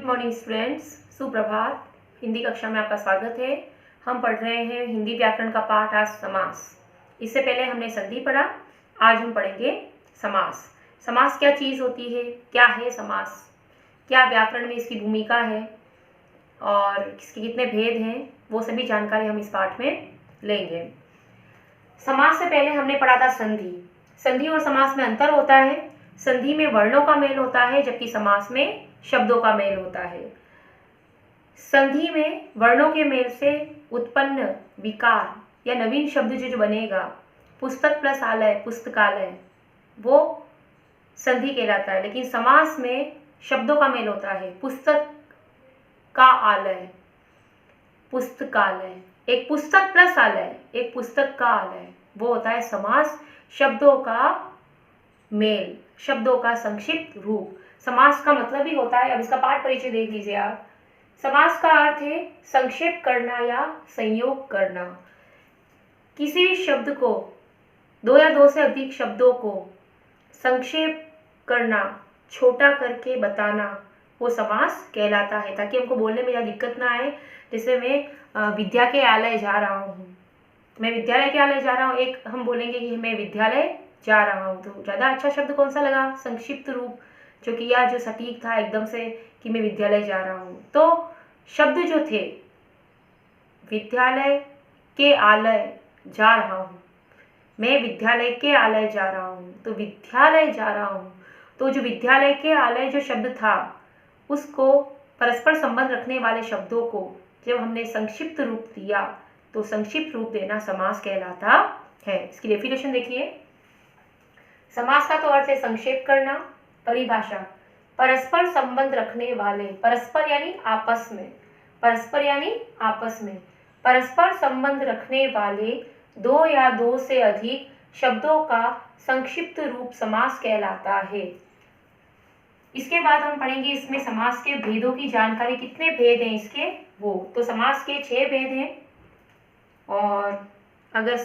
Good morning students, सुप्रभात। हिंदी कक्षा में आपका स्वागत है। हम पढ़ रहे हैं हिंदी व्याकरण का पाठ आज समास। इससे पहले हमने संधि पढ़ा, आज हम पढ़ेंगे समास। समास क्या चीज़ होती है, क्या है समास, क्या व्याकरण में इसकी भूमिका है और इसके कितने भेद हैं, वो सभी जानकारी हम इस पाठ में लेंगे। समास से पहले हमने पढ़ा था संधि। संधि और समास में अंतर होता है। संधि में वर्णों का मेल होता है जबकि समास में शब्दों का मेल होता है। संधि में वर्णों के मेल से उत्पन्न विकार या नवीन शब्द जो बनेगा, पुस्तक प्लस आलय पुस्तकालय, वो संधि कहलाता है। लेकिन समास में शब्दों का मेल होता है। पुस्तक का आलय पुस्तकालय, एक पुस्तक प्लस आलय, एक पुस्तक का आलय, वो होता है समास। शब्दों का मेल, शब्दों का संक्षिप्त रूप। समास का मतलब ही होता है, अब इसका पाठ परिचय देख लीजिए आप। समास का अर्थ है संक्षेप करना या संयोग करना। किसी भी शब्द को, दो या दो से अधिक शब्दों को संक्षेप करना, छोटा करके बताना, वो समास कहलाता है, ताकि हमको बोलने में ज़्यादा दिक्कत ना आए। जैसे मैं विद्या के आलय जा रहा हूँ, मैं विद्यालय के आलय जा रहा हूँ, एक हम बोलेंगे कि मैं विद्यालय जा रहा हूँ, तो ज़्यादा अच्छा शब्द कौन सा लगा? संक्षिप्त रूप, जो किया जो सटीक था एकदम से कि मैं विद्यालय जा रहा हूँ। तो शब्द जो थे, विद्यालय के आलय जा रहा हूँ, मैं विद्यालय के आलय जा रहा हूँ, तो विद्यालय जा रहा हूँ, तो जो विद्यालय के आलय जो शब्द था, उसको परस्पर संबंध रखने वाले शब्दों को जब हमने संक्षिप्त रूप दिया, तो संक्षिप्त रूप देना समास कहलाता है। इसकी डेफिनेशन देखिए। समास का तो अर्थ है संक्षेप करना। परिभाषा, परस्पर संबंध रखने वाले, परस्पर यानी आपस में, परस्पर यानी आपस में, परस्पर संबंध रखने वाले दो या दो से अधिक शब्दों का संक्षिप्त रूप समास कहलाता है। इसके बाद हम पढ़ेंगे इसमें समास के भेदों की जानकारी, कितने भेद हैं इसके वो। तो समास के 6 भेद हैं, और अगर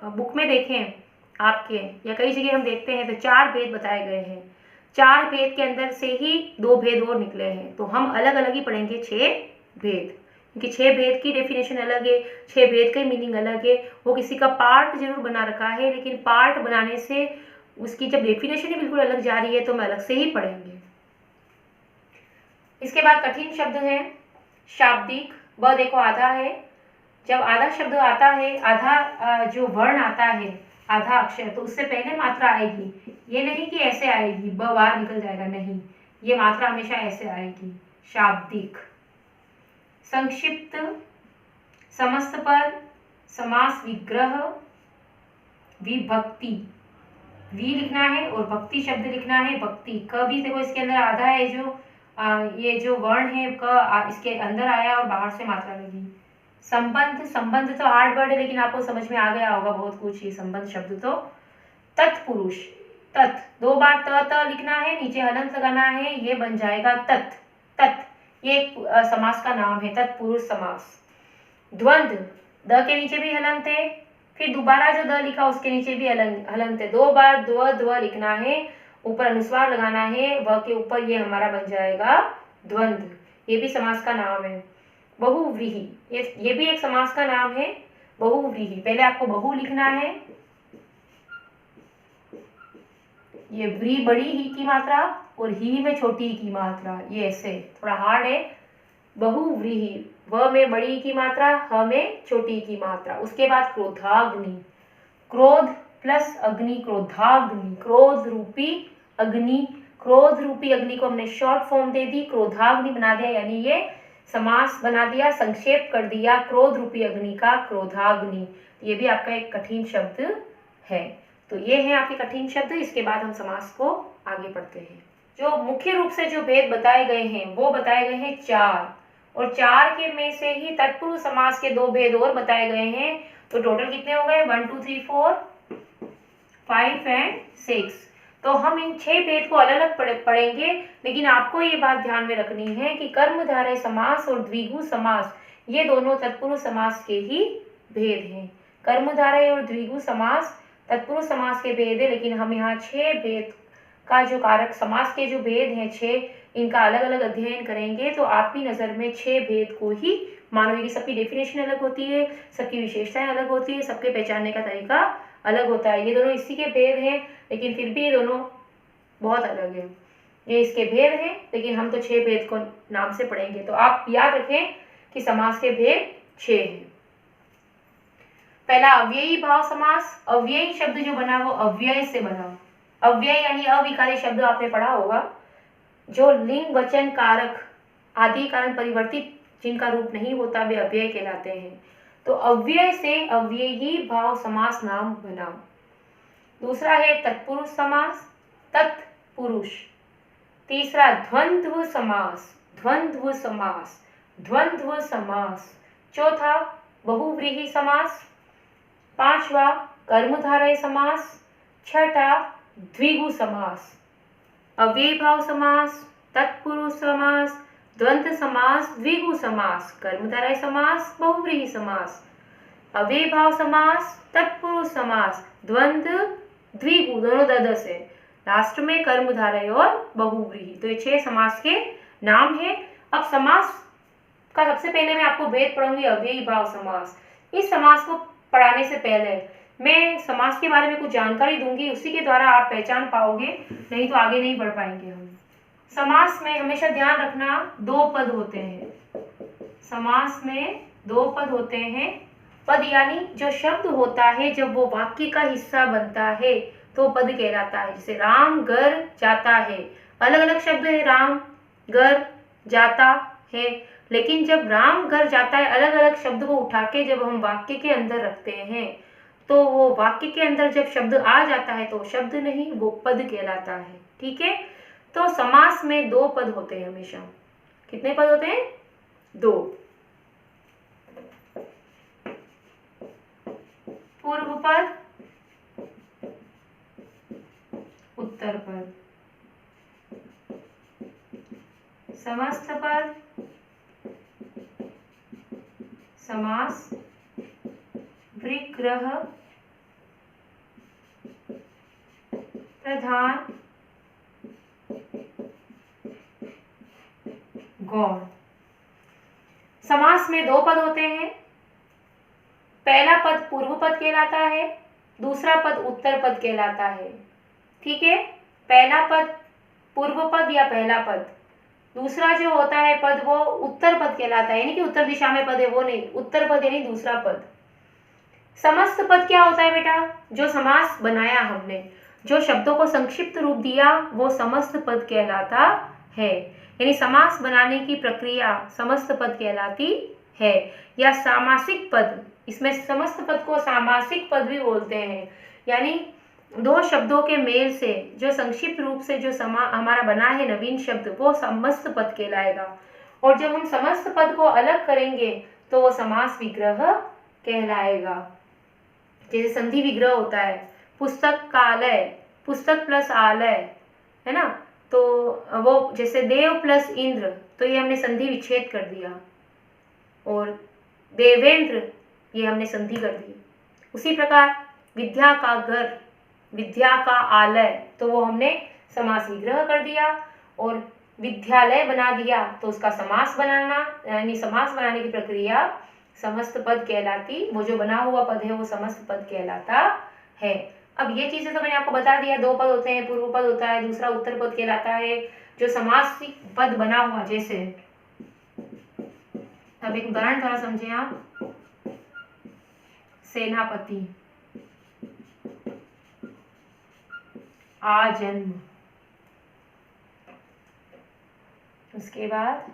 बुक में देखें आपके या कई जगह हम देखते हैं तो 4 भेद बताए गए हैं। 4 भेद के अंदर से ही 2 भेद और निकले हैं, तो हम अलग अलग ही पढ़ेंगे 6 भेद, क्योंकि 6 भेद की डेफिनेशन अलग है, 6 भेद का मीनिंग अलग है। वो किसी का पार्ट जरूर बना रखा है, लेकिन पार्ट बनाने से उसकी जब डेफिनेशन ही बिल्कुल अलग जा रही है तो हम अलग से ही पढ़ेंगे। इसके बाद कठिन शब्द है शाब्दिक। वह देखो आधा है, जब आधा शब्द आता है, आधा जो वर्ण आता है, आधा अक्षर, तो उससे पहले मात्रा आएगी। ये नहीं कि ऐसे आएगी, ब बाहर निकल जाएगा, नहीं, ये मात्रा हमेशा ऐसे आएगी। शाब्दिक। संक्षिप्त, समस्त पद, समास विग्रह, विभक्ति, वी लिखना है और भक्ति शब्द लिखना है। भक्ति क भी देखो इसके अंदर आधा है, जो ये जो वर्ण है क इसके अंदर आया और बाहर से मात्रा लगी। संबंध, संबंध तो हार्ड वर्ड है, लेकिन आपको समझ में आ गया होगा बहुत कुछ ये संबंध शब्द तो। तत्पुरुष, तत् 2 बार त लिखना है, नीचे हलंत लगाना है, ये बन जाएगा तत्। तत् ये एक समास का नाम है, तत्पुरुष समास। द्वंद्व, द के नीचे भी हलंत है, फिर दोबारा जो द लिखा उसके नीचे भी हलंत है, 2 बार द्व लिखना है, ऊपर अनुस्वार लगाना है, व के ऊपर ये हमारा बन जाएगा द्वंद्व, ये भी समास का नाम है। बहुव्रीहि, ये भी एक समास का नाम है, बहुव्रीहि। पहले आपको बहु लिखना है, ये व्री बड़ी ही की मात्रा और ही में छोटी ही की मात्रा, ये ऐसे थोड़ा हार्ड है। बहुव्रीहि, व में बड़ी की मात्रा, ह में छोटी की मात्रा। उसके बाद क्रोधाग्नि, क्रोध प्लस अग्नि, क्रोधाग्नि, क्रोध रूपी अग्नि, क्रोध रूपी अग्नि को हमने शॉर्ट फॉर्म दे दी, क्रोधाग्नि बना दिया, यानी ये समास बना दिया, संक्षेप कर दिया क्रोध रूपी अग्नि का, क्रोधाग्नि। ये भी आपका एक कठिन शब्द है। तो ये है आपके कठिन शब्द। इसके बाद हम समास को आगे पढ़ते हैं। जो मुख्य रूप से जो भेद बताए गए हैं वो बताए गए हैं 4, और 4 के में से ही तत्पुरुष समास के 2 भेद और बताए गए हैं। तो टोटल कितने हो गए? 1 2 3 4 5 एंड 6। तो हम इन 6 भेद को अलग अलग पढ़ेंगे, लेकिन आपको ये बात ध्यान में रखनी है कि कर्मधारय समास और द्विगु समास, ये दोनों तत्पुरुष समास के ही भेद हैं। कर्मधारय और द्विगु समास तत्पुरुष समास के भेद है, लेकिन हम यहाँ 6 भेद का जो कारक समास के जो भेद हैं 6, इनका अलग अलग अध्ययन करेंगे तो आपकी नज़र में 6 भेद को ही मानोगे। सबकी डेफिनेशन अलग होती है, सबकी विशेषताएं अलग होती है, सबके पहचानने का तरीका अलग होता है। ये दोनों इसी के भेद हैं, लेकिन फिर भी ये दोनों बहुत अलग है। ये इसके भेद हैं, लेकिन हम तो 6 भेद को नाम से पढ़ेंगे। तो आप याद रखें कि समास के भेद 6 हैं। पहला अव्ययी भाव समास। अव्ययी शब्द जो बना वो अव्यय से बना। अव्यय यानी अविकारी शब्द आपने पढ़ा होगा, जो लिंग वचन कारक आदि कारण परिवर्तित जिनका रूप नहीं होता वे अव्यय कहलाते हैं। तो अव्यय से अव्ययी भाव समास नाम बना। दूसरा है तत्पुरुष समास, तत्पुरुष। तीसरा द्वंद्व समास, द्वंद्व समास, द्वंद्व समास। चौथा बहुव्रीहि समास। पांचवा कर्मधारय समास। छठा द्विगु समास। अव्ययी भाव समास, तत्पुरुष समास, द्वंद्व समास, द्विगु समास, कर्मधारय समास, बहुव्रीहि समास। अव्ययी भाव समास, तत्पुरुष समास, द्वंद्व, द्विगु दोनों ददस है, लास्ट में कर्मधारय और बहुव्रीहि। तो ये 6 समास के नाम है। अब समास का सबसे पहले मैं आपको भेद पढ़ूंगी, अव्ययी भाव समास। इस समास को पढ़ाने से पहले मैं समास के बारे में कुछ जानकारी दूंगी, उसी के द्वारा आप पहचान पाओगे, नहीं तो आगे नहीं बढ़ पाएंगे हम। समास में हमेशा ध्यान रखना 2 पद होते हैं। समास में 2 पद होते हैं। पद यानी जो शब्द होता है जब वो वाक्य का हिस्सा बनता है तो पद कहलाता है। जैसे राम घर जाता है, अलग अलग शब्द है, राम घर जाता है, लेकिन जब राम घर जाता है अलग अलग शब्द को उठा के जब हम वाक्य के अंदर रखते हैं तो वो वाक्य के अंदर जब शब्द आ जाता है तो शब्द नहीं, वो पद कहलाता है। ठीक है, तो समास में 2 पद होते हैं हमेशा। कितने पद होते हैं? 2। पूर्व पद, उत्तर पद। समस्त पद, समास, विग्रह, प्रधान, गौण। समास में 2 पद होते हैं। पहला पद पूर्व पद कहलाता है, दूसरा पद उत्तर पद कहलाता है। ठीक है, पहला पद पूर्व पद या पहला पद, दूसरा जो होता है पद वो उत्तर पद कहलाता है, यानी कि उत्तर दिशा में पद है वो नहीं, उत्तर पद यानी दूसरा पद। समस्त पद क्या होता है बेटा? जो समास बनाया हमने, जो शब्दों को संक्षिप्त रूप दिया वो समस्त पद कहलाता है। यानी समास बनाने की प्रक्रिया समस्त पद कहलाती है, या सामासिक पद। इसमें समस्त पद को सामासिक पद भी बोलते हैं, यानी 2 शब्दों के मेल से जो संक्षिप्त रूप से जो हमारा बना है नवीन शब्द वो समस्त पद कहलाएगा। और जब हम समस्त पद को अलग करेंगे तो वो समास विग्रह कहलाएगा। जैसे संधि विग्रह होता है, पुस्तक का आलय, पुस्तक प्लस आलय, है ना, तो वो जैसे देव प्लस इंद्र, तो ये हमने संधि विच्छेद कर दिया, और देवेंद्र ये हमने संधि कर दी। उसी प्रकार विद्या का घर, विद्या का आलय, तो वो हमने समास विग्रह कर दिया, और विद्यालय बना दिया तो उसका समास बनाना, यानी समास बनाने की प्रक्रिया समस्त पद कहलाती, वो जो बना हुआ पद है वो समस्त पद कहलाता है। अब ये चीजें तो मैंने आपको बता दिया, 2 पद होते हैं, पूर्व पद होता है, दूसरा उत्तर पद कहलाता है, जो समासिक पद बना हुआ। जैसे अब एक उदाहरण द्वारा समझे आप, सेनापति, आजन्म, उसके बाद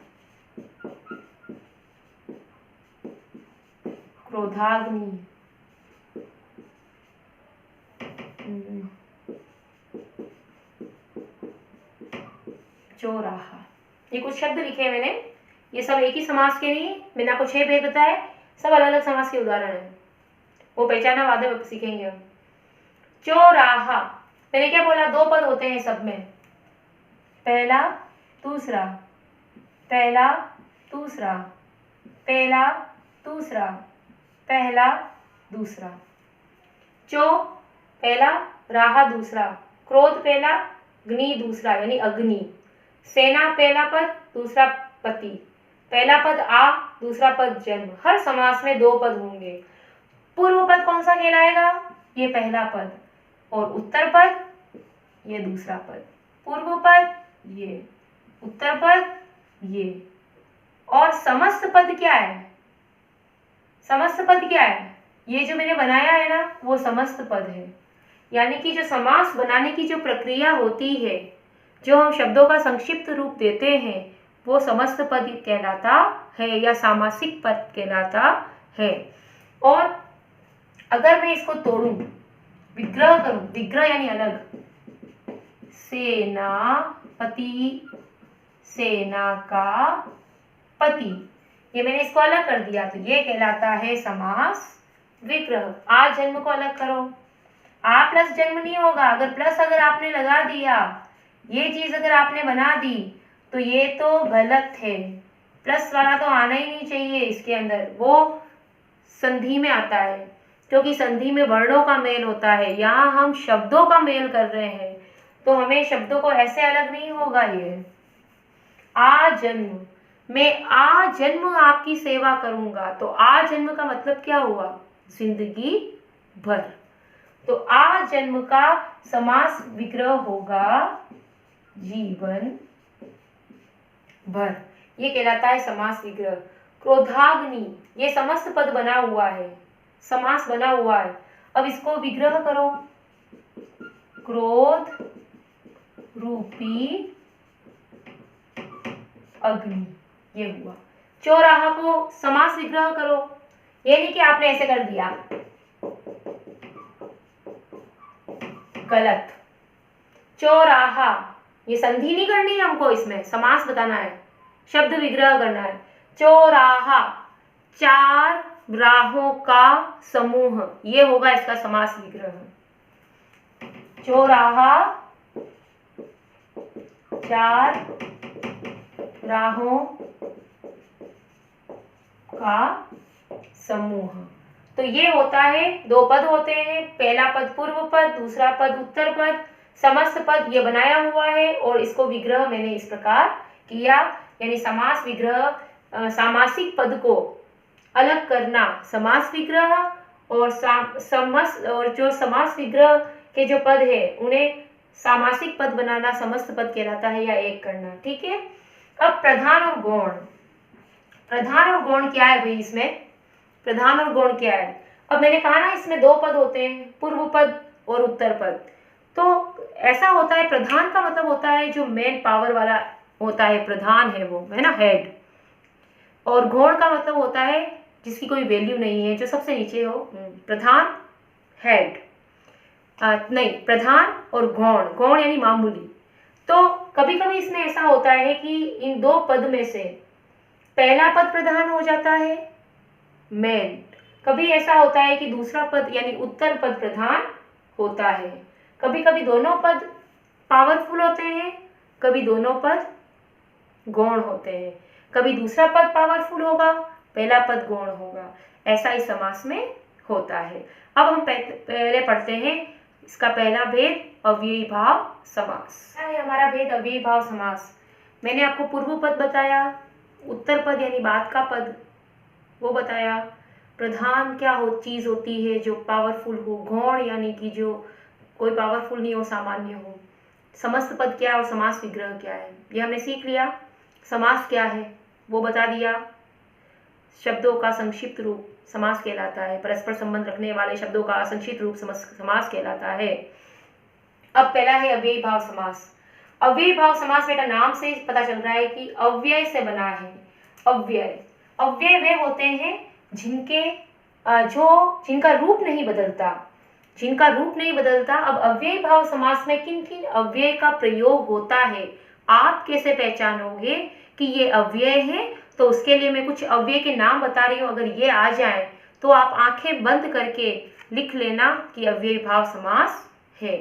क्रोधाग्नि, चौराहा। ये कुछ शब्द लिखे हैं मैंने, ये सब एक ही समास के नहीं, मैंने आपको 6 भेद बताए, सब अलग अलग समास के उदाहरण हैं, वो पहचाना बाद में सीखेंगे हम। चौराहा, मैंने क्या बोला? 2 पद होते हैं सब में, पहला दूसरा, पहला दूसरा, पहला दूसरा, पहला दूसरा। चो पहला, राहा दूसरा, क्रोध पहला, ग्नि दूसरा, यानी अग्नि। सेना पहला पद, दूसरा पति, पहला पद आ, दूसरा पद जन्म। हर समास में दो पद होंगे। पूर्व पद कौन सा कहलाएगा? ये पहला पद, और उत्तर पद ये दूसरा पद। पूर्व पद ये, उत्तर पद ये, और समस्त पद क्या है? समस्त पद क्या है? ये जो मैंने बनाया है ना, वो समस्त पद है। यानी कि जो समास बनाने की जो प्रक्रिया होती है, जो हम शब्दों का संक्षिप्त रूप देते हैं, वो समस्त पद कहलाता है या सामासिक पद कहलाता है। और अगर मैं इसको तोड़ूं, विग्रह करूं, विग्रह यानी अलग, सेनापति, सेना का पति, ये मैंने इसको अलग कर दिया, तो ये कहलाता है समास विग्रह। आ जन्म को अलग करो, आ प्लस जन्म नहीं होगा। अगर प्लस अगर आपने लगा दिया, ये चीज अगर आपने बना दी, तो ये तो गलत है। प्लस वाला तो आना ही नहीं चाहिए इसके अंदर, वो संधि में आता है, क्योंकि संधि में वर्णों का मेल होता है। यहाँ हम शब्दों का मेल कर रहे हैं, तो हमें शब्दों को ऐसे अलग नहीं होगा। ये आ जन्म, मैं आ जन्म आपकी सेवा करूंगा, तो आ जन्म का मतलब क्या हुआ? जिंदगी भर। तो आ जन्म का समास विग्रह होगा जीवन भर, ये कहलाता है समास विग्रह। क्रोधाग्नि, ये समस्त पद बना हुआ है, समास बना हुआ है। अब इसको विग्रह करो, क्रोध रूपी अग्नि, ये हुआ। चौराहा को समास विग्रह करो, ये नहीं कि आपने ऐसे कर दिया, गलत। चौराहा, ये संधि नहीं करनी है हमको, इसमें समास बताना है, शब्द विग्रह करना है। चौराहा, चार राहों का समूह, ये होगा इसका समास विग्रह। चौराहा, चार राहों का समूह, तो ये होता है, दो पद होते हैं, पहला पद पूर्व पद, दूसरा पद उत्तर पद, समस्त पद ये बनाया हुआ है। और इसको विग्रह मैंने इस प्रकार किया, यानी समास विग्रह, सामासिक पद को अलग करना समास विग्रह, और और जो समास विग्रह के जो पद है उन्हें सामासिक पद बनाना समस्त पद कहलाता है, या एक करना। ठीक है। अब प्रधान और गौण, प्रधान और गौण क्या है भाई? इसमें प्रधान और गौण क्या है? अब मैंने कहा ना, इसमें दो पद होते हैं, पूर्व पद और उत्तर पद। तो ऐसा होता है, प्रधान का मतलब होता है जो मेन पावर वाला होता है, प्रधान है वो, है ना, हेड। और गौण का मतलब होता है जिसकी कोई वैल्यू नहीं है, जो सबसे नीचे हो। प्रधान, हेड, नहीं, प्रधान और गौण, गौण यानी मामूली। तो कभी कभी इसमें ऐसा होता है कि इन दो पद में से पहला पद प्रधान हो जाता है, मेन। कभी ऐसा होता है कि दूसरा पद यानी उत्तर पद प्रधान होता है। कभी कभी दोनों पद पावरफुल होते हैं, कभी दोनों पद गौण होते हैं। कभी दूसरा पद पावरफुल होगा, पहला पद गौण होगा। ऐसा इस समास में होता है। अब हम पहले पढ़ते हैं इसका पहला भेद, अव्ययी भाव समास। क्या है हमारा भेद? अव्ययी भाव समास। मैंने आपको पूर्व पद बताया, उत्तर पद यानी बाद का पद वो बताया, प्रधान क्या चीज होती है जो पावरफुल हो, गौण यानी कि जो कोई पावरफुल नहीं हो, सामान्य हो, समस्त पद क्या है और समास विग्रह क्या है, ये हमने सीख लिया। समास क्या है वो बता दिया। शब्दों का संक्षिप्त रूप समास कहलाता है, परस्पर संबंध रखने वाले शब्दों का संक्षिप्त रूप समास कहलाता है। अब पहला है अव्ययी भाव समास। अव्ययी भाव समास बेटा नाम से पता चल रहा है कि अव्यय से बना है। अव्यय, अव्यय वे होते हैं जिनका रूप नहीं बदलता, जिनका रूप नहीं बदलता। अब अव्ययी भाव समास में किन किन अव्यय का प्रयोग होता है, आप कैसे पहचानोगे कि ये अव्यय है? तो उसके लिए मैं कुछ अव्यय के नाम बता रही हूँ, अगर ये आ जाए तो आप आंखें बंद करके लिख लेना कि अव्ययी भाव समास है।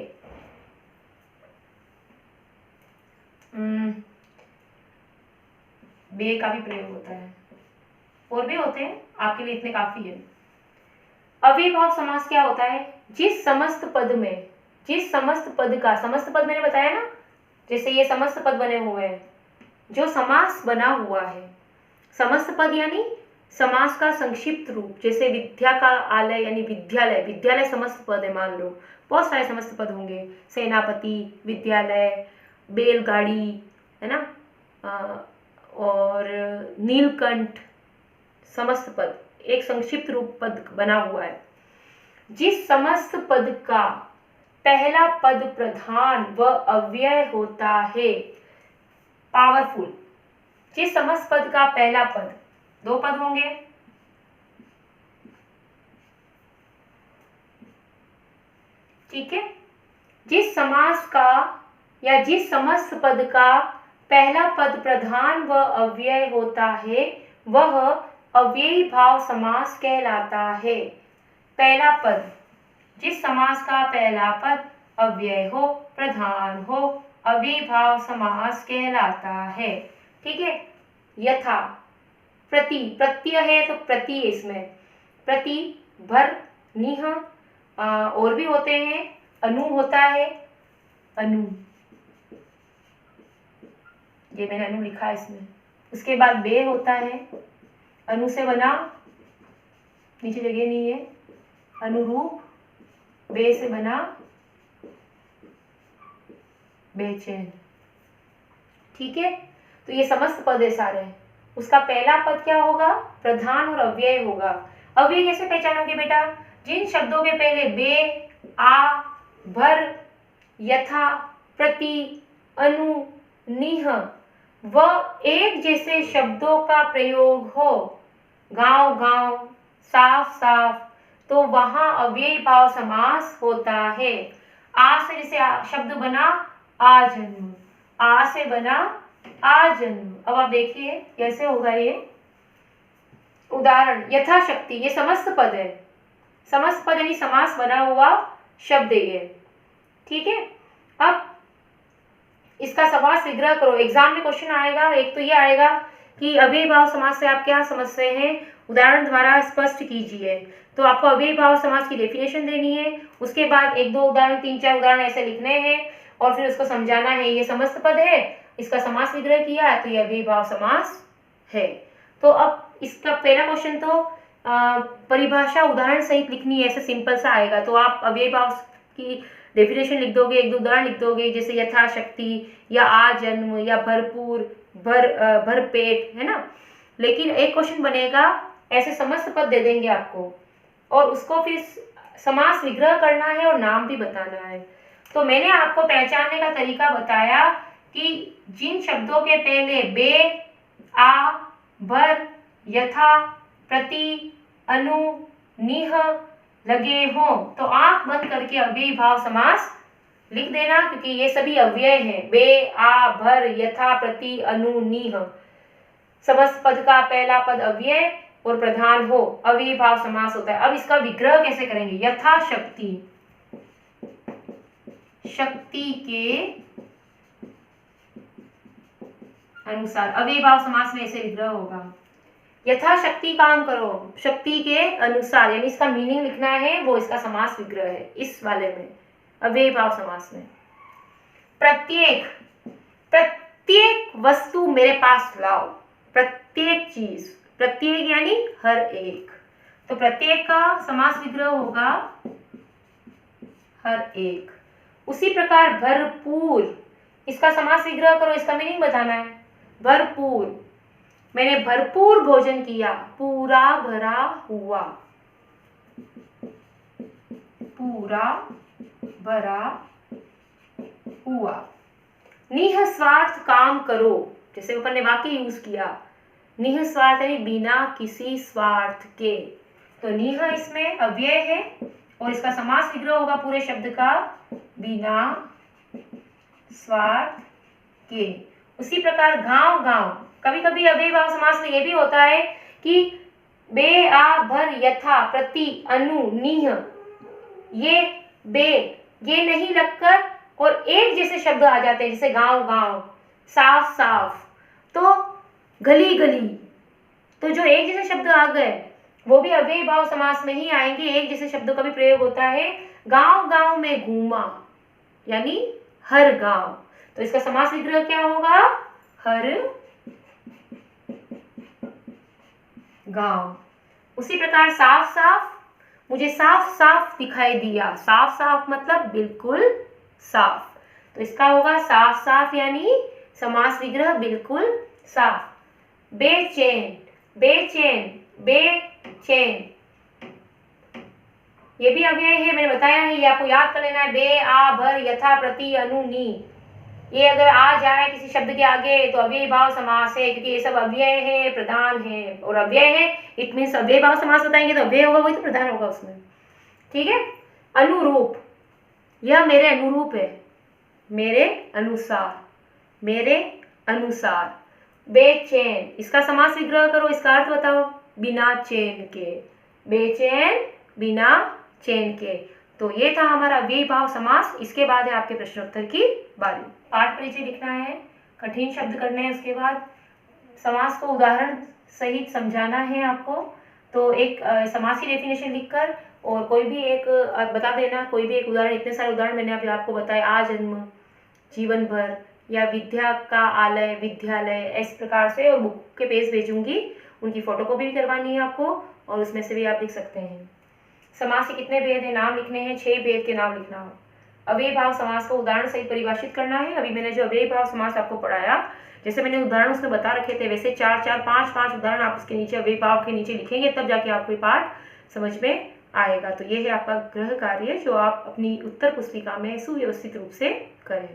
बे का भी प्रयोग होता है, और भी होते हैं, आपके लिए इतने काफी है। अव्ययी भाव समास क्या होता है? जिस समस्त पद में, जिस समस्त पद का, समस्त पद मैंने बताया ना, जैसे ये समस्त पद बने हुए हैं, जो समास बना हुआ है। समस्त पद यानी समास का संक्षिप्त रूप, जैसे विद्या का आलय यानी विद्यालय, विद्यालय समस्त पद है। मान लो बहुत सारे समस्त पद होंगे, सेनापति, विद्यालय, बैलगाड़ी, है ना, और नीलकंठ, समस्त पद एक संक्षिप्त रूप पद बना हुआ है। जिस समस्त पद का पहला पद प्रधान व अव्यय होता है, पावरफुल। जिस समस्त पद का पहला पद, दो पद होंगे, ठीक है। जिस समास का या जिस समस्त पद का पहला पद प्रधान व अव्यय होता है, वह अव्ययी भाव समास कहलाता है। पहला पद, जिस समास का पहला पद अव्यय हो, प्रधान हो, अव्ययी भाव समास कहलाता है, ठीक है। यथा, प्रति, प्रत्यय है तो प्रति, इसमें प्रति, भर, निह, और भी होते हैं, अनु होता है, अनु, ये मैंने अनु लिखा है इसमें। उसके बाद बे होता है, अनु से बना, नीचे जगह नहीं है, अनुरूप, बे से बना, बेचैन, ठीक है। तो ये समस्त पद है सारे। उसका पहला पद क्या होगा, प्रधान और अव्यय होगा। अव्यय कैसे पहचानोगे बेटा, जिन शब्दों के पहले बे, आ, भर, यथा, प्रति, अनु, निह व एक जैसे शब्दों का प्रयोग हो, गांव गांव, साफ साफ, तो वहां अव्ययी भाव समास होता है। आ से जैसे शब्द बना आजन्म, आ से बना आजन्म। अब आप देखिए कैसे होगा ये उदाहरण। यथाशक्ति, ये समस्त पद है, समस्त पद यानी समास बना हुआ शब्द है ये, ठीक है। अब इसका समास विग्रह करो, एग्जाम में क्वेश्चन आएगा। एक तो ये आएगा कि अव्ययी भाव समास से आप क्या समझते हैं, उदाहरण द्वारा स्पष्ट कीजिए। तो आपको अव्ययी भाव समास की डेफिनेशन देनी है, उसके बाद एक दो उदाहरण, तीन चार उदाहरण ऐसे लिखने हैं और फिर उसको समझाना है। ये समस्त पद है, इसका समास विग्रह किया है तो ये अव्ययी भाव समास है। तो अब इसका पहला क्वेश्चन तो परिभाषा उदाहरण सहित लिखनी है, ऐसे सिंपल सा आएगा। तो आप अव्ययी भाव की डेफिनेशन लिख दोगे, एक दो उदाहरण लिख दोगे, जैसे यथाशक्ति या आजन्म या भरपूर, भरपेट, है ना। लेकिन एक क्वेश्चन बनेगा, ऐसे समस्त पद दे देंगे आपको और उसको फिर समास विग्रह करना है और नाम भी बताना है। तो मैंने आपको पहचानने का तरीका बताया कि जिन शब्दों के पहले बे, आ, भर, यथा, प्रति, अनु, निह लगे हो तो आंख बंद करके अव्ययी भाव समास लिख देना, क्योंकि ये सभी अव्यय हैं। बे, आ, भर, यथा, प्रति, अनु, निह, समस्त पद का पहला पद अव्यय और प्रधान हो, अव्ययी भाव समास होता है। अब इसका विग्रह कैसे करेंगे, यथाशक्ति, शक्ति के अनुसार, अव्ययी भाव समास में ऐसे विग्रह होगा। यथाशक्ति काम करो, शक्ति के अनुसार, यानी इसका मीनिंग लिखना है, वो इसका समास विग्रह है इस वाले में, अव्ययी भाव समास में। प्रत्येक, प्रत्येक वस्तु मेरे पास लाओ, प्रत्येक चीज, प्रत्येक यानी हर एक, तो प्रत्येक का समास विग्रह होगा हर एक। उसी प्रकार भरपूर, इसका समास विग्रह करो, इसका मीनिंग बताना है। भरपूर, मैंने भरपूर भोजन किया, पूरा भरा हुआ, पूरा भरा हुआ। निःस्वार्थ काम करो, जैसे ऊपर ने वाक्य यूज किया, निःस्वार्थ यानी बिना किसी स्वार्थ के, तो निह इसमें अव्यय है और इसका समास विग्रह होगा पूरे शब्द का बिना स्वार्थ के। उसी प्रकार गांव गांव, कभी कभी अव्ययी भाव समास में ये भी होता है कि बे, आ, भर, यथा, प्रति, अनु, निह, ये बे, ये नहीं लगकर और एक जैसे शब्द आ जाते हैं, जैसे गांव गांव, साफ साफ, तो गली गली, तो जो एक जैसे शब्द आ गए वो भी अव्ययी भाव समास में ही आएंगे। एक जैसे शब्दों का भी प्रयोग होता है। गांव गांव में घूमा यानी हर गांव, तो इसका समास विग्रह क्या होगा, हर गांव। उसी प्रकार साफ साफ, मुझे साफ साफ दिखाई दिया। साफ साफ मतलब बिल्कुल साफ, तो इसका होगा साफ साफ यानी समास विग्रह बिल्कुल साफ। बेचैन, बेचैन, बेचैन, ये भी अव्यय है, मैंने बताया है, ये आपको याद कर लेना है। बे, आ, भर, यथा, प्रति, अनु, नी, ये अगर आ जाए किसी शब्द के आगे तो अव्ययी भाव समास है, क्योंकि ये सब अव्यय है, प्रधान है। और अव्यय है इट मीन्स अव्ययी भाव समास बताएंगे तो अव्यय होगा, वही तो प्रधान होगा उसमें। ठीक है। अनुरूप, यह मेरे अनुरूप है, मेरे अनुसार, मेरे अनुसार। बेचैन, इसका समास विग्रह करो, इसका अर्थ बताओ। बिना चैन के, बेचैन बिना चैन के। तो ये था हमारा अव्ययी भाव समास। इसके बाद है आपके प्रश्नोत्तर की बारी। पाठ परिचय लिखना है, कठिन शब्द करने हैं, उसके बाद समास को उदाहरण सहित समझाना है आपको। तो एक समास की डेफिनेशन लिखकर और कोई भी एक बता देना, कोई भी एक उदाहरण। इतने सारे उदाहरण मैंने अभी आपको बताए, आजन्म, जीवन भर, या विद्या का आलय, विद्यालय, इस प्रकार से। और बुक के पेज भेजूंगी, उनकी फोटोकॉपी भी करवानी है आपको, और उसमें से भी आप लिख सकते हैं। समास के कितने भेद हैं, नाम लिखने हैं, 6 भेद के नाम लिखना हो। अव्ययी भाव समास को उदाहरण सहित परिभाषित करना है। अभी मैंने जो अव्ययी भाव समास आपको पढ़ाया, जैसे मैंने उदाहरण उसमें बता रखे थे, वैसे 4-4, 5-5 उदाहरण आप उसके नीचे अव्ययी भाव के नीचे लिखेंगे, तब जाके आपको ये पाठ समझ में आएगा। तो ये है आपका गृह कार्य, जो आप अपनी उत्तर पुस्तिका में सुव्यवस्थित रूप से करें।